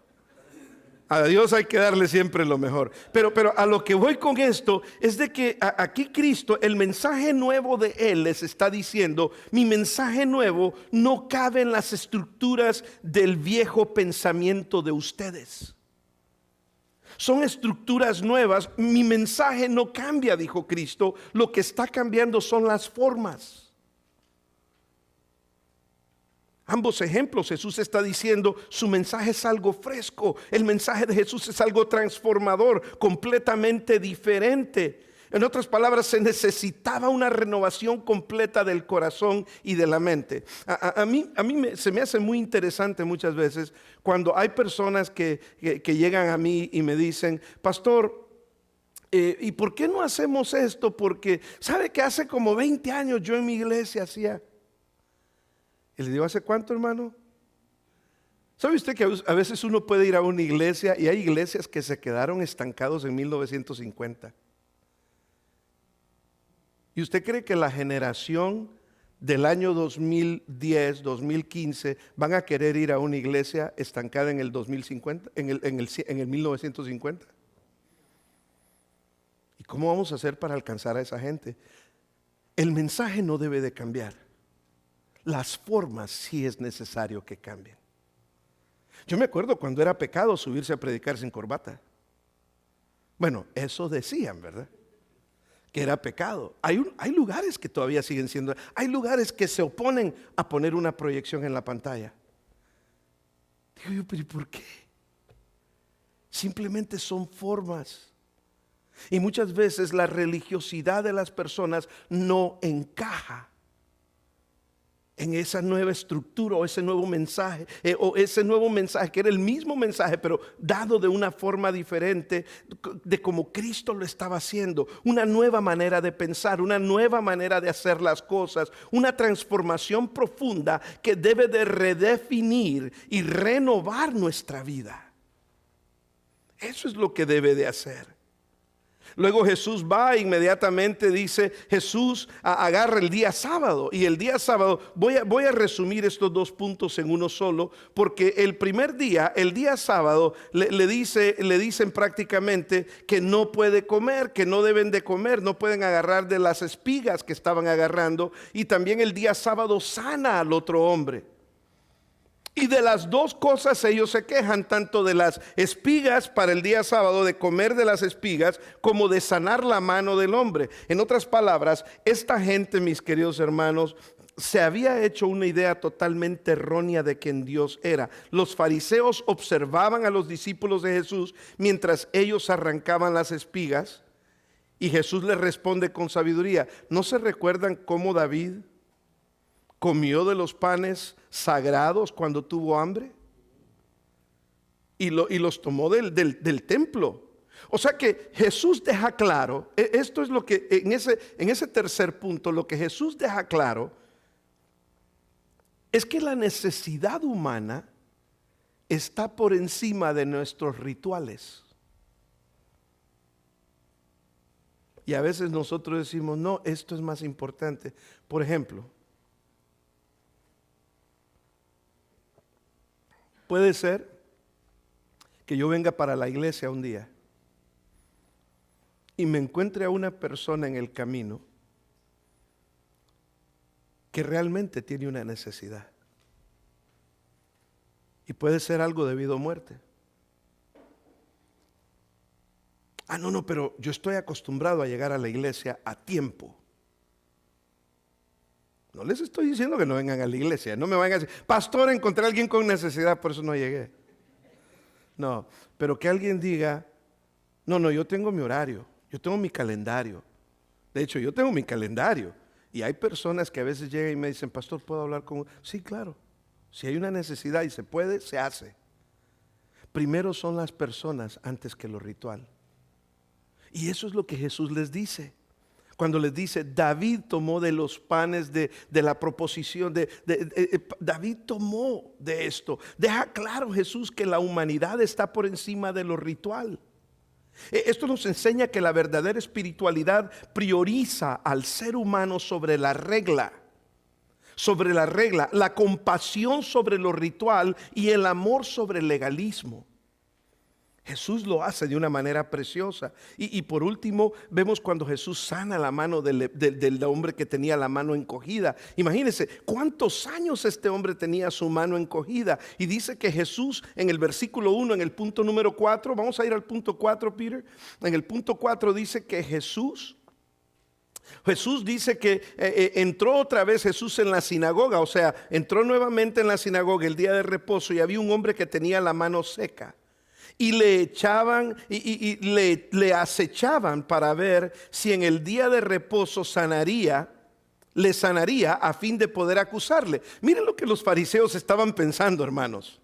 A Dios hay que darle siempre lo mejor. Pero a lo que voy con esto es de que aquí Cristo, el mensaje nuevo de Él les está diciendo, mi mensaje nuevo no cabe en las estructuras del viejo pensamiento de ustedes. Son estructuras nuevas. Mi mensaje no cambia, dijo Cristo. Lo que está cambiando son las formas. Ambos ejemplos, Jesús está diciendo, su mensaje es algo fresco. El mensaje de Jesús es algo transformador, completamente diferente. En otras palabras, se necesitaba una renovación completa del corazón y de la mente. A mí se me hace muy interesante muchas veces cuando hay personas que llegan a mí y me dicen, pastor, ¿y por qué no hacemos esto? Porque, ¿sabe que hace como 20 años yo en mi iglesia hacía? Y le digo, ¿hace cuánto, hermano? ¿Sabe usted que a veces uno puede ir a una iglesia y hay iglesias que se quedaron estancados en 1950? ¿Y usted cree que la generación del año 2010, 2015 van a querer ir a una iglesia estancada en el 2050, en el 1950? ¿Y cómo vamos a hacer para alcanzar a esa gente? El mensaje no debe de cambiar. Las formas sí es necesario que cambien. Yo me acuerdo cuando era pecado subirse a predicar sin corbata. Bueno, eso decían, ¿verdad? Que era pecado. Hay lugares que todavía siguen siendo. Hay lugares que se oponen a poner una proyección en la pantalla. Digo yo, pero ¿y por qué? Simplemente son formas. Y muchas veces la religiosidad de las personas no encaja en esa nueva estructura o ese nuevo mensaje, que era el mismo mensaje pero dado de una forma diferente de como Cristo lo estaba haciendo. Una nueva manera de pensar, una nueva manera de hacer las cosas, una transformación profunda que debe de redefinir y renovar nuestra vida. Eso es lo que debe de hacer. Luego Jesús va inmediatamente, dice, Jesús agarra el día sábado. Y el día sábado, voy a resumir estos dos puntos en uno solo, porque el primer día, el día sábado, le dicen prácticamente que no puede comer, que no deben de comer, no pueden agarrar de las espigas que estaban agarrando. Y también el día sábado sana al otro hombre. Y de las dos cosas ellos se quejan, tanto de las espigas para el día sábado, de comer de las espigas, como de sanar la mano del hombre. En otras palabras, esta gente, mis queridos hermanos, se había hecho una idea totalmente errónea de quién Dios era. Los fariseos observaban a los discípulos de Jesús mientras ellos arrancaban las espigas, y Jesús les responde con sabiduría. ¿No se recuerdan cómo David comió de los panes sagrados cuando tuvo hambre? Y los tomó del templo. O sea que Jesús deja claro, esto es lo que en ese tercer punto, lo que Jesús deja claro es que la necesidad humana está por encima de nuestros rituales. Y a veces nosotros decimos, no, esto es más importante. Por ejemplo, puede ser que yo venga para la iglesia un día y me encuentre a una persona en el camino que realmente tiene una necesidad. Y puede ser algo debido a muerte. No, pero yo estoy acostumbrado a llegar a la iglesia a tiempo. No les estoy diciendo que no vengan a la iglesia. No me vayan a decir, pastor, encontré a alguien con necesidad, por eso no llegué. No, pero que alguien diga, no, yo tengo mi horario, yo tengo mi calendario. De hecho, yo tengo mi calendario. Y hay personas que a veces llegan y me dicen, pastor, ¿puedo hablar con usted? Sí, claro. Si hay una necesidad y se puede, se hace. Primero son las personas antes que lo ritual. Y eso es lo que Jesús les dice. Cuando les dice, David tomó de los panes de la proposición, David tomó de esto. Deja claro Jesús que la humanidad está por encima de lo ritual. Esto nos enseña que la verdadera espiritualidad prioriza al ser humano sobre la regla. La compasión sobre lo ritual y el amor sobre el legalismo. Jesús lo hace de una manera preciosa. Y por último, vemos cuando Jesús sana la mano del hombre que tenía la mano encogida. Imagínense cuántos años este hombre tenía su mano encogida. Y dice que Jesús en el versículo 1, en el punto número 4, vamos a ir al punto 4, Peter. En el punto 4 dice que Jesús dice que entró otra vez Jesús en la sinagoga. O sea, entró nuevamente en la sinagoga el día de reposo y había un hombre que tenía la mano seca. Y le echaban y le acechaban para ver si en el día de reposo le sanaría a fin de poder acusarle. Miren lo que los fariseos estaban pensando, hermanos.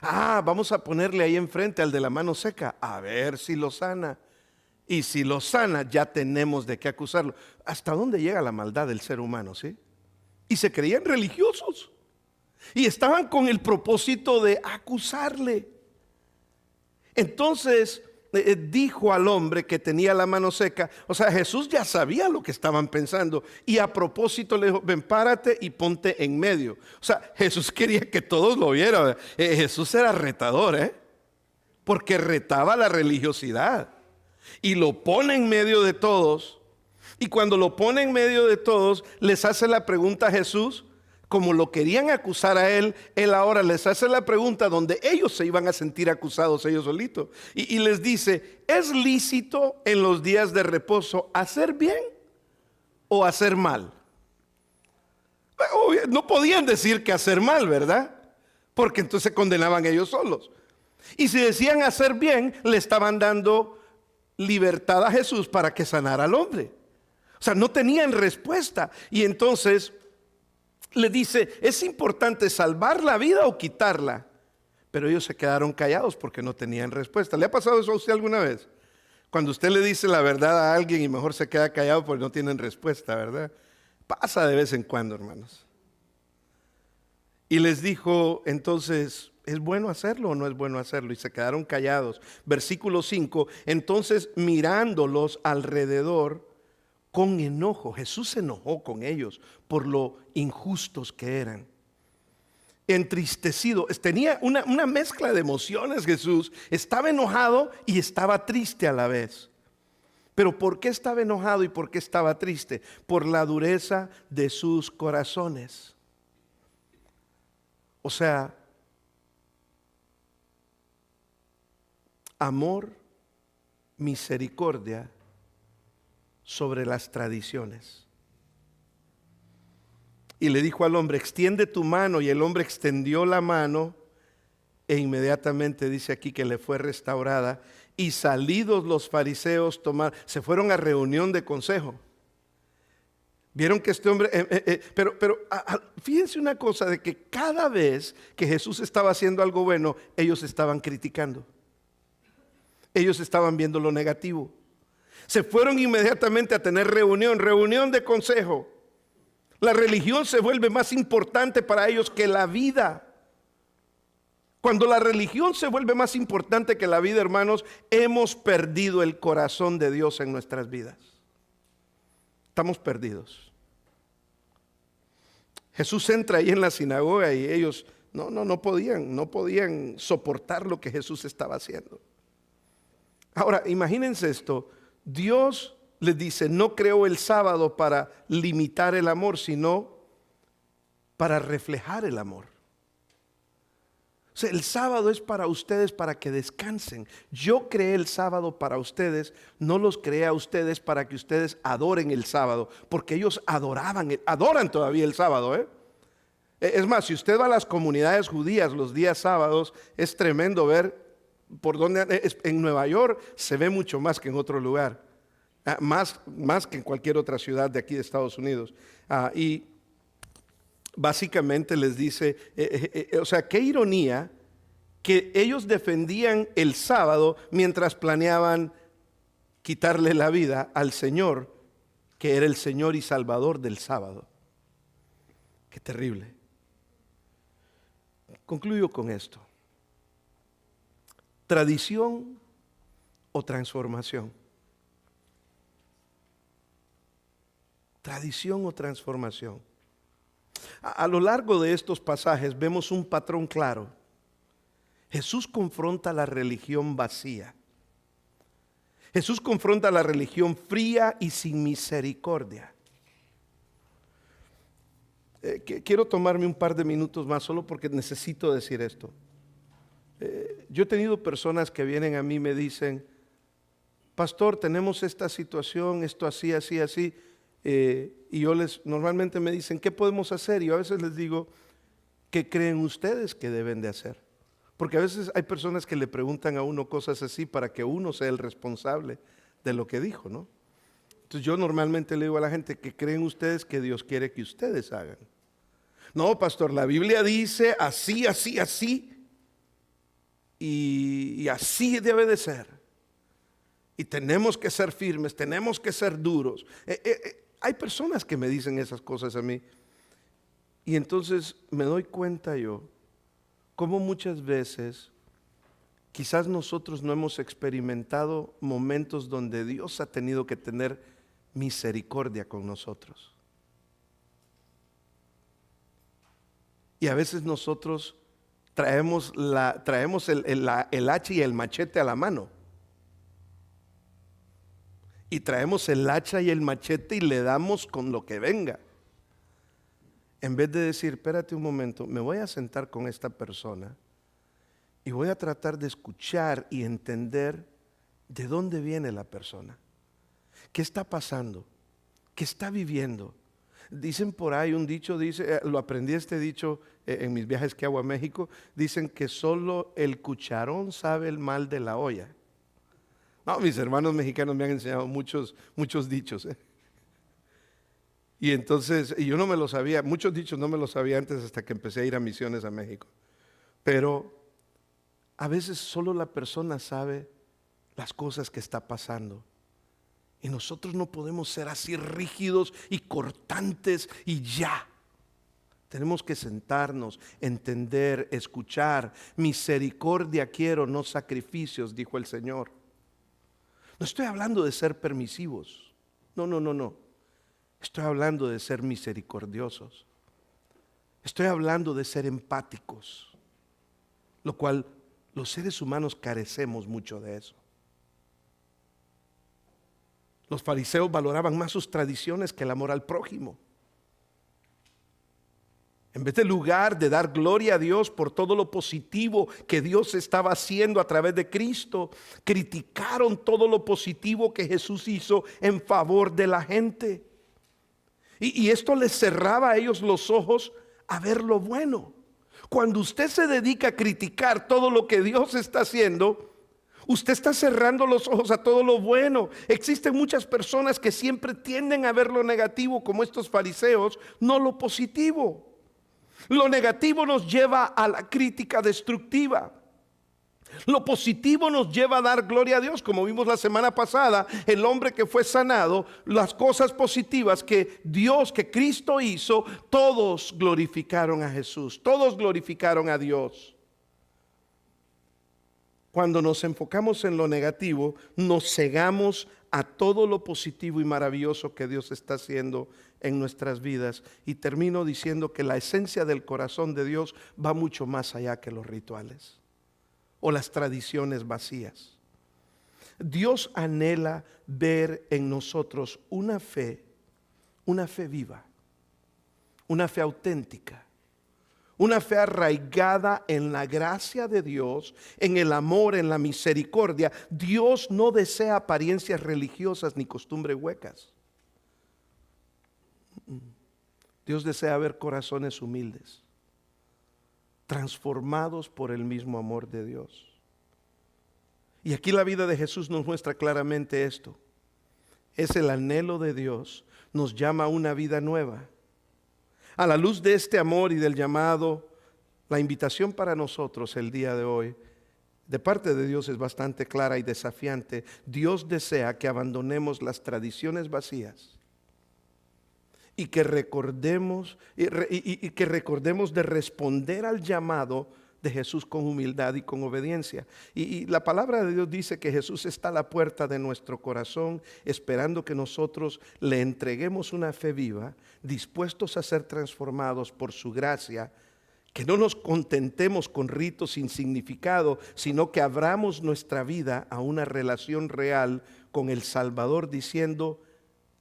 Vamos a ponerle ahí enfrente al de la mano seca, a ver si lo sana. Y si lo sana, ya tenemos de qué acusarlo. ¿Hasta dónde llega la maldad del ser humano, sí? Y se creían religiosos. Y estaban con el propósito de acusarle. Entonces, dijo al hombre que tenía la mano seca, o sea, Jesús ya sabía lo que estaban pensando y a propósito le dijo, ven, párate y ponte en medio. O sea, Jesús quería que todos lo vieran. Jesús era retador, porque retaba la religiosidad y lo pone en medio de todos. Y cuando lo pone en medio de todos, les hace la pregunta a Jesús. Como lo querían acusar a él, él ahora les hace la pregunta donde ellos se iban a sentir acusados ellos solitos. Y les dice, ¿es lícito en los días de reposo hacer bien o hacer mal? No podían decir que hacer mal, ¿verdad? Porque entonces se condenaban ellos solos. Y si decían hacer bien, le estaban dando libertad a Jesús para que sanara al hombre. O sea, no tenían respuesta. Y entonces le dice, es importante salvar la vida o quitarla. Pero ellos se quedaron callados porque no tenían respuesta. ¿Le ha pasado eso a usted alguna vez? Cuando usted le dice la verdad a alguien y mejor se queda callado porque no tienen respuesta, ¿verdad? Pasa de vez en cuando, hermanos. Y les dijo, entonces, ¿es bueno hacerlo o no es bueno hacerlo? Y se quedaron callados. Versículo 5, entonces mirándolos alrededor, con enojo, Jesús se enojó con ellos por lo injustos que eran. Entristecido, tenía una mezcla de emociones Jesús. Estaba enojado y estaba triste a la vez. Pero ¿por qué estaba enojado y por qué estaba triste? Por la dureza de sus corazones. O sea, amor, misericordia sobre las tradiciones. Y le dijo al hombre, extiende tu mano, y el hombre extendió la mano e inmediatamente dice aquí que le fue restaurada. Y salidos los fariseos se fueron a reunión de consejo. Vieron que este hombre, pero fíjense una cosa, de que cada vez que Jesús estaba haciendo algo bueno, ellos estaban criticando. Ellos estaban viendo lo negativo. Se fueron inmediatamente a tener reunión de consejo. La religión se vuelve más importante para ellos que la vida. Cuando la religión se vuelve más importante que la vida, hermanos, hemos perdido el corazón de Dios en nuestras vidas. Estamos perdidos. Jesús entra ahí en la sinagoga y ellos no podían soportar lo que Jesús estaba haciendo. Ahora, imagínense esto. Dios les dice, no creó el sábado para limitar el amor, sino para reflejar el amor. O sea, el sábado es para ustedes para que descansen. Yo creé el sábado para ustedes, no los creé a ustedes para que ustedes adoren el sábado, porque ellos adoran todavía el sábado, Es más, si usted va a las comunidades judías los días sábados, es tremendo ver por donde en Nueva York se ve mucho más que en otro lugar, más que en cualquier otra ciudad de aquí de Estados Unidos. Y básicamente les dice, o sea, qué ironía que ellos defendían el sábado mientras planeaban quitarle la vida al Señor, que era el Señor y Salvador del sábado. Qué terrible. Concluyo con esto. ¿Tradición o transformación? Tradición o transformación. A lo largo de estos pasajes vemos un patrón claro. Jesús confronta la religión vacía. Jesús confronta la religión fría y sin misericordia. Quiero tomarme un par de minutos más solo porque necesito decir esto. Yo he tenido personas que vienen a mí y me dicen, pastor, tenemos esta situación, esto así, así, así. Y yo normalmente me dicen, ¿qué podemos hacer? Y yo a veces les digo, ¿qué creen ustedes que deben de hacer? Porque a veces hay personas que le preguntan a uno cosas así para que uno sea el responsable de lo que dijo, ¿no? Entonces yo normalmente le digo a la gente, ¿qué creen ustedes que Dios quiere que ustedes hagan? No, pastor, la Biblia dice así, así, así. Y así debe de ser. Y tenemos que ser firmes, tenemos que ser duros. Hay personas que me dicen esas cosas a mí. Y entonces me doy cuenta yo cómo muchas veces Quizás nosotros no hemos experimentado momentos donde Dios ha tenido que tener misericordia con nosotros. Y a veces nosotros traemos el hacha y el machete a la mano. Y traemos el hacha y el machete y le damos con lo que venga. En vez de decir, espérate un momento, me voy a sentar con esta persona y voy a tratar de escuchar y entender de dónde viene la persona. ¿Qué está pasando? ¿Qué está viviendo? Dicen por ahí un dicho, lo aprendí este dicho en mis viajes que hago a México, dicen que solo el cucharón sabe el mal de la olla. No, mis hermanos mexicanos me han enseñado muchos dichos. Y entonces, y yo no me lo sabía, muchos dichos no me los sabía antes hasta que empecé a ir a misiones a México. Pero a veces solo la persona sabe las cosas que está pasando. Y nosotros no podemos ser así rígidos y cortantes y ya. Tenemos que sentarnos, entender, escuchar. Misericordia quiero, no sacrificios, dijo el Señor. No estoy hablando de ser permisivos. No. Estoy hablando de ser misericordiosos. Estoy hablando de ser empáticos, lo cual los seres humanos carecemos mucho de eso. Los fariseos valoraban más sus tradiciones que el amor al prójimo. En vez de lugar de dar gloria a Dios por todo lo positivo que Dios estaba haciendo a través de Cristo, criticaron todo lo positivo que Jesús hizo en favor de la gente. Y esto les cerraba a ellos los ojos a ver lo bueno. Cuando usted se dedica a criticar todo lo que Dios está haciendo, usted está cerrando los ojos a todo lo bueno. Existen muchas personas que siempre tienden a ver lo negativo, como estos fariseos, no lo positivo. Lo negativo nos lleva a la crítica destructiva. Lo positivo nos lleva a dar gloria a Dios, como vimos la semana pasada, el hombre que fue sanado, las cosas positivas que Dios, que Cristo hizo, todos glorificaron a Jesús, todos glorificaron a Dios. Cuando nos enfocamos en lo negativo, nos cegamos a todo lo positivo y maravilloso que Dios está haciendo en nuestras vidas. Y termino diciendo que la esencia del corazón de Dios va mucho más allá que los rituales o las tradiciones vacías. Dios anhela ver en nosotros una fe viva, una fe auténtica, una fe arraigada en la gracia de Dios, en el amor, en la misericordia. Dios no desea apariencias religiosas ni costumbres huecas. Dios desea ver corazones humildes, transformados por el mismo amor de Dios. Y aquí la vida de Jesús nos muestra claramente esto. Es el anhelo de Dios, nos llama a una vida nueva. A la luz de este amor y del llamado, la invitación para nosotros el día de hoy, de parte de Dios, es bastante clara y desafiante. Dios desea que abandonemos las tradiciones vacías y que recordemos de responder al llamado de Jesús con humildad y con obediencia. Y la palabra de Dios dice que Jesús está a la puerta de nuestro corazón, esperando que nosotros le entreguemos una fe viva, dispuestos a ser transformados por su gracia, que no nos contentemos con ritos sin significado, sino que abramos nuestra vida a una relación real con el Salvador, diciendo,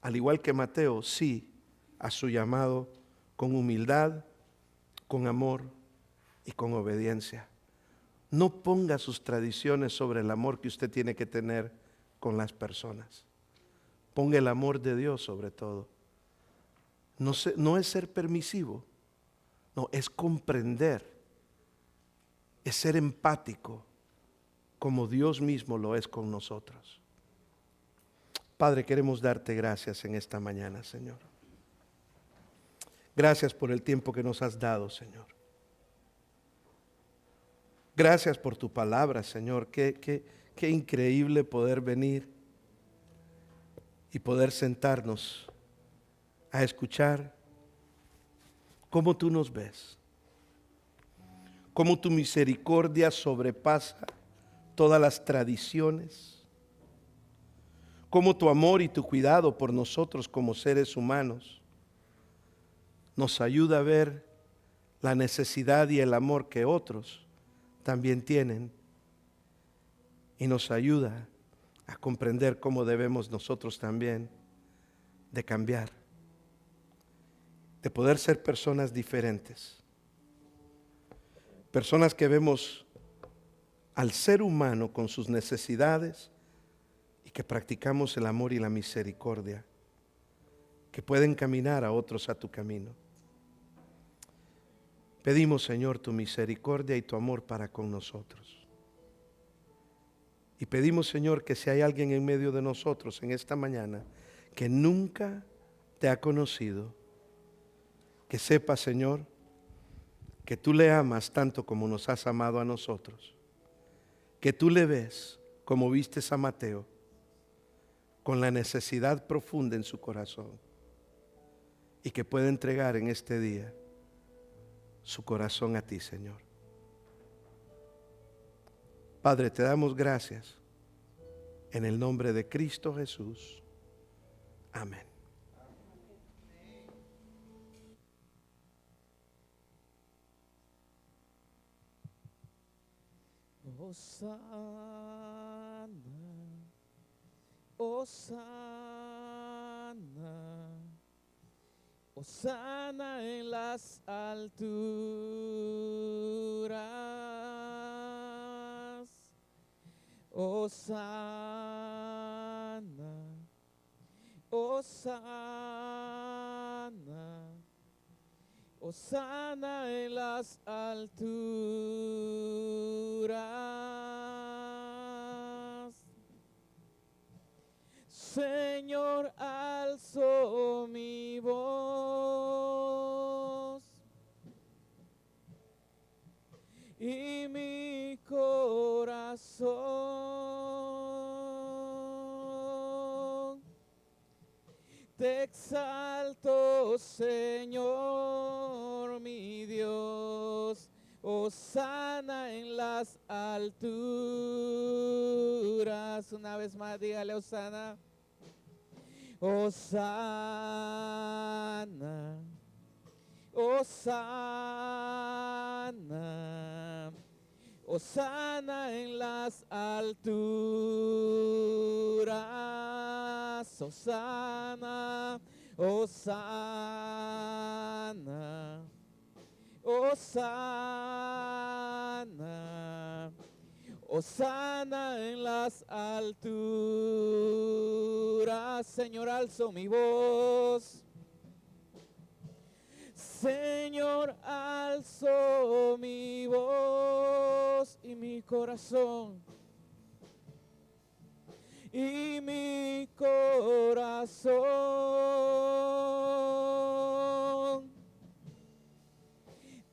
al igual que Mateo, sí a su llamado, con humildad, con amor y con obediencia. No ponga sus tradiciones sobre el amor que usted tiene que tener con las personas. Ponga el amor de Dios sobre todo. No es ser permisivo, no, es comprender, es ser empático como Dios mismo lo es con nosotros. Padre, queremos darte gracias en esta mañana, Señor. Gracias por el tiempo que nos has dado, Señor. Gracias por tu palabra, Señor. Qué increíble poder venir y poder sentarnos a escuchar cómo tú nos ves, cómo tu misericordia sobrepasa todas las tradiciones, cómo tu amor y tu cuidado por nosotros como seres humanos nos ayuda a ver la necesidad y el amor que otros también tienen, y nos ayuda a comprender cómo debemos nosotros también de cambiar, de poder ser personas diferentes, personas que vemos al ser humano con sus necesidades y que practicamos el amor y la misericordia, que pueden caminar a otros a tu camino. Pedimos, Señor, tu misericordia y tu amor para con nosotros. Y pedimos, Señor, que si hay alguien en medio de nosotros en esta mañana que nunca te ha conocido, que sepa, Señor, que tú le amas tanto como nos has amado a nosotros, que tú le ves como vistes a Mateo, con la necesidad profunda en su corazón, y que puede entregar en este día su corazón a ti, Señor. Padre, te damos gracias en el nombre de Cristo Jesús. Amén. Hosana, Hosana, Hosana en las alturas. Hosana, Hosana, Hosana en las alturas. Señor, alzo mi voz y mi corazón. Te exalto, Señor, mi Dios. Hosana en las alturas. Una vez más, dígale Hosana. Hosana, Hosana, Hosana en las alturas. Hosana, Hosana, Hosana, Hosana en las alturas. Señor, alzo mi voz. Señor, alzo mi voz y mi corazón. Y mi corazón.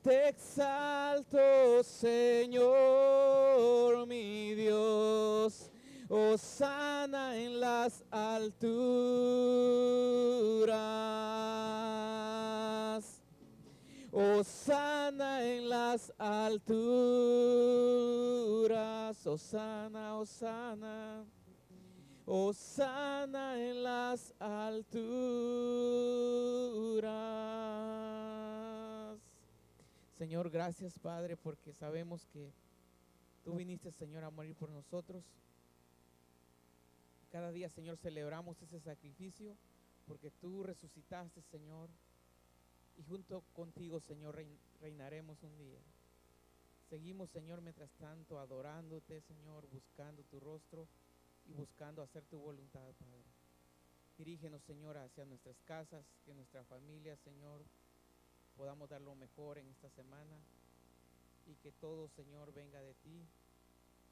Te exalto, Señor, mi Dios. Hosana en las alturas. Hosana en las alturas. Hosana, Hosana. Hosana en las alturas. Señor, gracias, Padre, porque sabemos que tú viniste, Señor, a morir por nosotros. Cada día, Señor, celebramos ese sacrificio porque tú resucitaste, Señor, y junto contigo, Señor, reinaremos un día. Seguimos, Señor, mientras tanto adorándote, Señor, buscando tu rostro y buscando hacer tu voluntad, Padre. Dirígenos, Señor, hacia nuestras casas, que nuestra familia, Señor, podamos dar lo mejor en esta semana y que todo, Señor, venga de ti.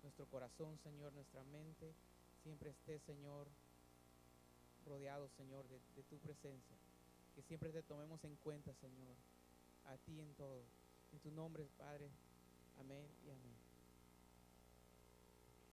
Nuestro corazón, Señor, nuestra mente, siempre esté, Señor, rodeado, Señor, de tu presencia. Que siempre te tomemos en cuenta, Señor, a ti en todo. En tu nombre, Padre. Amén y amén.